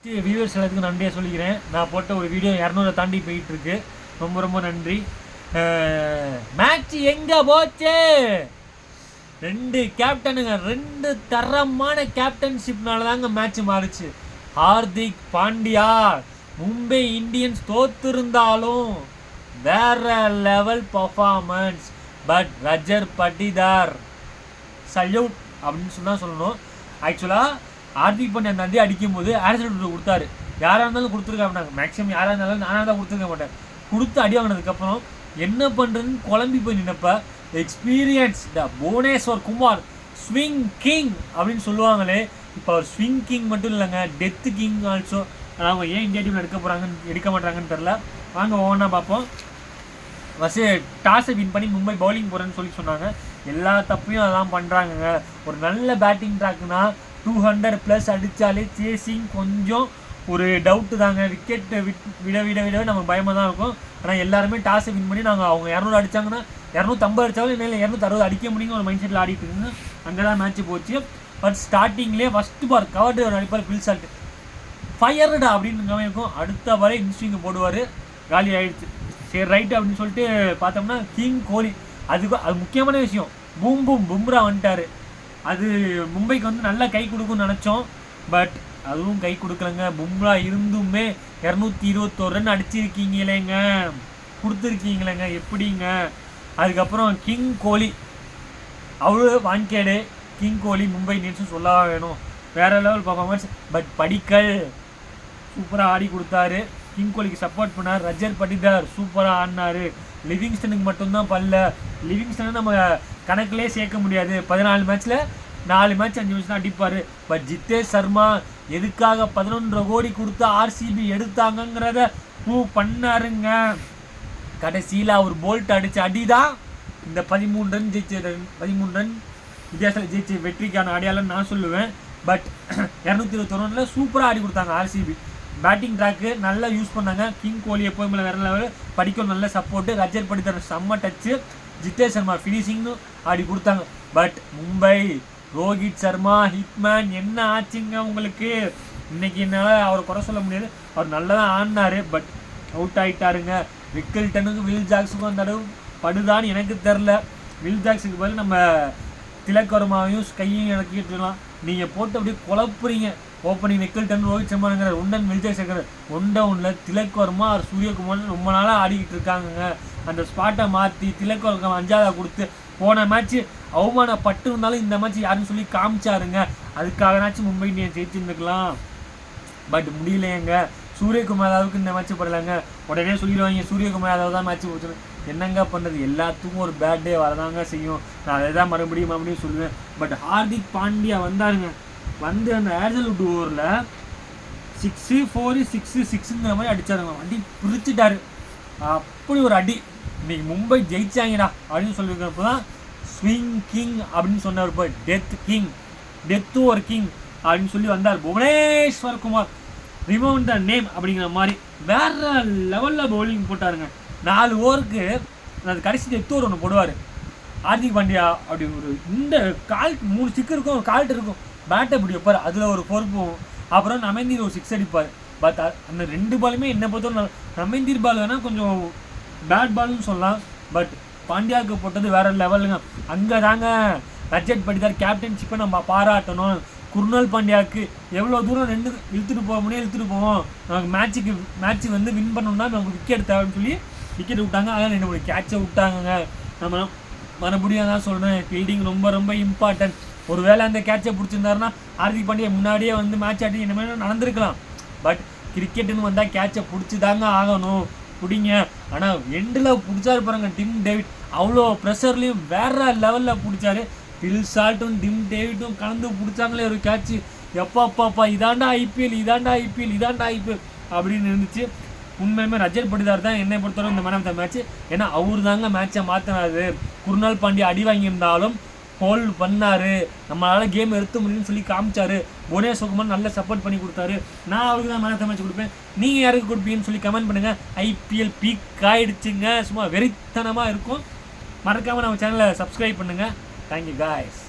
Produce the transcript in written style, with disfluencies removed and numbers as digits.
Viewers எல்லாத்துக்கும் நன்றியாக சொல்லிக்கிறேன். நான் போட்ட ஒரு வீடியோ 200 தாண்டி போயிட்டுருக்கு. ரொம்ப ரொம்ப நன்றி. மேட்ச் எங்கே போச்சு? 2 கேப்டனுங்க, 2 தரமான கேப்டன்ஷிப்னால தாங்க மேட்ச் மாறுச்சு. ஹார்திக் பாண்டியா மும்பை இந்தியன்ஸ் தோத்திருந்தாலும் வேற level performance. But Rajat Patidar salute அப்படின்னு சொன்னால் சொல்லணும். ஆக்சுவலாக ஹார்திக் பாண்டியா அந்த அடி அடிக்கும்போது ஆக்சிடென்ட் கொடுத்தாரு. யாராக இருந்தாலும் கொடுத்துருக்காங்க. மேக்ஸிமம் யாராக இருந்தாலும் நானாக தான் கொடுத்துருக்க மாட்டேன். கொடுத்து அடி வாங்கினதுக்கப்புறம் என்ன பண்ணுறதுன்னு குழம்பி போய் நினைப்ப experience the Bhuvneshwar Kumar swing king அப்படின்னு சொல்லுவாங்களே. இப்போ அவர் ஸ்விங் கிங் மட்டும் இல்லைங்க, டெத்து கிங் ஆல்சோ. அவங்க ஏன் இந்தியா டீமில் எடுக்க மாட்டாங்கன்னு தெரில. வாங்க ஒவ்வொன்றா பார்ப்போம். டாஸை வின் பண்ணி மும்பை பவுலிங் போகிறேன்னு சொல்லி சொன்னாங்க. எல்லா தப்பையும் அதான் பண்ணுறாங்கங்க. ஒரு நல்ல பேட்டிங் ட்ராக்னா 200+ அடித்தாலே சேசிங் கொஞ்சம் ஒரு டவுட்டு தாங்க. விக்கெட்டை விடவே நமக்கு பயமாக தான் இருக்கும். ஆனால் எல்லாருமே டாஸை வின் பண்ணி அவங்க 200 அடித்தாங்கன்னா 250 அடித்தாலும் இல்லை 260 அடிக்க முடியுங்க ஒரு மைண்ட் செட்டில் ஆடிட்டு இருக்குங்க. அங்கே தான் மேட்ச் போச்சு. பட் ஸ்டார்டிங்லேயே ஃபஸ்ட்டு பார் கவர்டு அடிப்பார் பில் சால்ட் ஃபயர்டா அப்படின்னு இருக்கும். அடுத்த பாரே இன்ஸ்விங்கை போடுவார். காலி ஆகிடுச்சு. சரி ரைட்டு அப்படின்னு சொல்லிட்டு பார்த்தோம்னா கிங் கோலி அது முக்கியமான விஷயம். பும்ரா வந்துட்டார். அது மும்பைக்கு நல்லா கை கொடுக்கும்னு நினச்சோம். பட் அதுவும் கை கொடுக்கலங்க. பும்ரா இருந்துமே 221 ரன் அடிச்சிருக்கீங்களேங்க, கொடுத்துருக்கீங்களேங்க, எப்படிங்க? அதுக்கப்புறம் கிங் கோலி அவ்வளோ வாங்கேடு. கிங் கோலி மும்பை இந்தியன்ஸும் சொல்லவா வேணும், வேறு லெவல் பர்ஃபார்மன்ஸ். பட் படிக்கல் சூப்பராக ஆடி கொடுத்தாரு. கிங் கோலிக்கு சப்போர்ட் பண்ணார். ரஜர் பட்டிதார் சூப்பராக ஆடினார். லிவிங்ஸ்டனுக்கு மட்டும்தான் பல்ல. லிவிங்ஸ்டனை நம்ம கணக்கிலே சேர்க்க முடியாது. 14 மேட்ச்சில் 4 மேட்ச் 5 மேட்ச் தான் அடிப்பார். பட் ஜித்தேஷ் சர்மா எதுக்காக 11 கோடி கொடுத்து ஆர்சிபி எடுத்தாங்கங்கிறத ப்ரூவ் பண்ணாருங்க. கடைசியில் அவர் போல்ட் அடித்த அடி தான் இந்த 13 ரன் வித்தியாசத்தில் ஜெயிச்ச வெற்றிக்கான அடையாளம்னு நான் சொல்லுவேன். பட் 221 ரனில் சூப்பராக ஆடி கொடுத்தாங்க ஆர்சிபி. பேட்டிங் ட்ராக்கு நல்லா யூஸ் பண்ணாங்க. கிங் கோலி எப்போதுமே வேறு லெவல், படிக்கும் நல்ல சப்போர்ட்டு. ரஜர் பட்டிதார் செம்ம டச்சு. ஜித்தேஷ் சர்மா ஃபினிஷிங்னு ஆடி கொடுத்தாங்க. பட் மும்பை ரோஹித் சர்மா ஹிட்மேன் என்ன ஆச்சுங்க உங்களுக்கு? இன்னைக்கு என்னால் அவரை குறை சொல்ல முடியாது. அவர் நல்லா தான் ஆடினார். பட் அவுட் ஆகிட்டாருங்க. விக்கல்டனுக்கும் வில் ஜாக்ஸுக்கும் அந்த அளவு படுதான்னு எனக்கு தெரில. வில் ஜாக்ஸுக்கு பதில் நம்ம திலக் வர்மாவையும் கையும் இறக்கிட்டுலாம். நீங்கள் போட்டு அப்படியே குழப்புறீங்க. ஓப்பனிங் விக்கல்டன் ரோஹித் சர்மாங்கிற ஒன் வில் ஜாக்ஸ் இருக்கிற 1 டவுனில் திலக் வர்மா சூரியகுமார் ரொம்ப நாளாக ஆடிக்கிட்டு இருக்காங்க. அந்த ஸ்பாட்டை மாற்றி திலக் வர்மா 5ஆவதாக கொடுத்து போன மேட்ச்சு அவமானப்பட்டு இருந்தாலும் இந்த மேட்ச் யாருன்னு சொல்லி காமிச்சாருங்க. அதுக்காகனாச்சும் மும்பை இந்தியன்ஸ் ஜெயிச்சுருந்துக்கலாம். பட் முடியலையேங்க. சூரியகுமார் யாதவுக்கு இந்த மேட்ச் படலைங்க. உடனே சொல்லிடுவாங்க சூரியகுமார் யாதவ் தான் மேட்ச் போச்சுன்னு. என்னங்க பண்ணுறது? எல்லாத்துக்கும் ஒரு பேட் டே வரதாங்க செய்யும். நான் அதை தான் மறுபடியும் சொல்லுவேன். பட் ஹார்திக் பாண்டியா வந்தாருங்க. வந்து அந்த ஏர்சல்வுட் ஓவரில் 6 4 6 6ங்கிற மாதிரி அடித்தாருங்க. அடி பிரிச்சுட்டாரு. அப்படி ஒரு அடி. இன்னைக்கு மும்பை ஜெயிச்சாங்கடா அப்படின்னு சொல்லியிருக்கிறப்ப தான் ஸ்விங் கிங் அப்படின்னு சொன்னார். இப்போ டெத்து ஒரு கிங் அப்படின்னு சொல்லி வந்தார். புவனேஸ்வர் குமார் ரிமவுண்ட் த நேம் அப்படிங்கிற மாதிரி வேற லெவலில் பவுலிங் போட்டாருங்க. 4 ஓவருக்கு அது கடைசி டெத்து ஓவர் ஒன்று போடுவார் ஹார்திக் பாண்டியா. அப்படி ஒரு இந்த கால் 3 ஸ்டிக் இருக்கும், ஒரு கால்ட்டு இருக்கும். பேட்டை இப்படி வைப்பார், அதில் ஒரு 4 போகும். அப்புறம் நமேந்தீர் ஒரு 6 அடிப்பார். பட் அந்த 2 பாலுமே என்ன பொறுத்தவரை நமேந்தீர் பால் வேணால் கொஞ்சம் பேட் பால்னு சொல்லலாம். பட் பாண்டியாவுக்கு போட்டது வேற லெவலுங்க. அங்கே தாங்க ரஜத் பட்டிதார் கேப்டன்ஷிப்பை நம்ம பாராட்டணும். குர்னால் பாண்டியாவுக்கு எவ்வளோ தூரம் 2 இழுத்துட்டு போவோம். நமக்கு மேட்ச்சு வின் பண்ணணும்னா நமக்கு விக்கெட் தேவைன்னு சொல்லி விக்கெட் விட்டாங்க. அதனால் 2 கேட்சை விட்டாங்க. நம்ம மறுபடியும் தான் சொல்கிறேன், ஃபீல்டிங் ரொம்ப ரொம்ப இம்பார்ட்டன்ட். ஒரு வேளை அந்த கேட்சை பிடிச்சிருந்தாருன்னா ஹார்திக் பாண்டியா முன்னாடியே மேட்ச் ஆடி என்ன மாதிரி நடந்திருக்கலாம். பட் கிரிக்கெட்டுன்னு வந்தால் கேட்சை பிடிச்சி தாங்க ஆகணும். பிடிங்க. ஆனால் எண்டில் பிடிச்சாரு பாருங்க டிம் டேவிட். அவ்வளோ ப்ரெஷர்லேயும் வேற லெவலில் பிடிச்சாரு. பில் சால்ட்டும் டிம் டேவிட்டும் கலந்து பிடிச்சாங்களே ஒரு கேட்சு. எப்பாப்பாப்பா இதாண்டா ஐபிஎல் அப்படின்னு இருந்துச்சு. உண்மையுமே ரஜத் பட்டிதார் தான் என்னை பொறுத்தவரை இந்த மேன் ஆஃப் த மேட்ச். ஏன்னா அவரு தாங்க மேட்சை மாற்றினாரு. குர்னால் பாண்டியா அடி வாங்கியிருந்தாலும் ஹோல்ட் பண்ணார். நம்மளால் கேம் எடுத்து முடியும்னு சொல்லி காமிச்சாரு. புவனேஸ்வர் குமார் நல்ல சப்போர்ட் பண்ணி கொடுத்தாரு. நான் அவருக்கு தான் மேன் ஆஃப் த மேட்ச் கொடுப்பேன். நீங்கள் யாருக்கு கொடுப்பீங்கன்னு சொல்லி கமெண்ட் பண்ணுங்கள். ஐபிஎல் பீக் ஆகிடுச்சுங்க. சும்மா வெறித்தனமாக இருக்கும். மறக்காமல் நம்ம சேனலை சப்ஸ்கிரைப் பண்ணுங்கள். Thank you guys.